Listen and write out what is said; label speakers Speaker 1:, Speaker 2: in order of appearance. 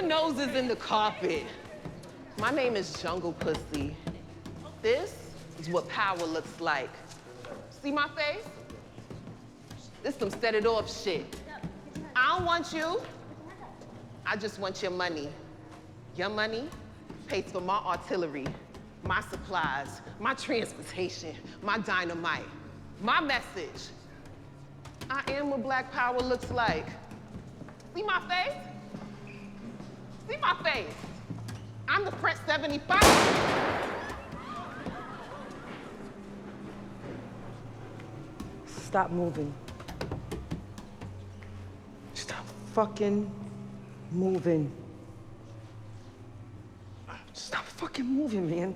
Speaker 1: nose is in the carpet. My name is Jungle Pussy. This is what power looks like. See my face? This some set it off shit. I don't want you. I just want your money. Your money pays for my artillery, my supplies, my transportation, my dynamite, my message. I am what black power looks like. See my face? See my face? I'm the Prince 75.
Speaker 2: Stop moving. Stop fucking moving. Stop fucking moving, man.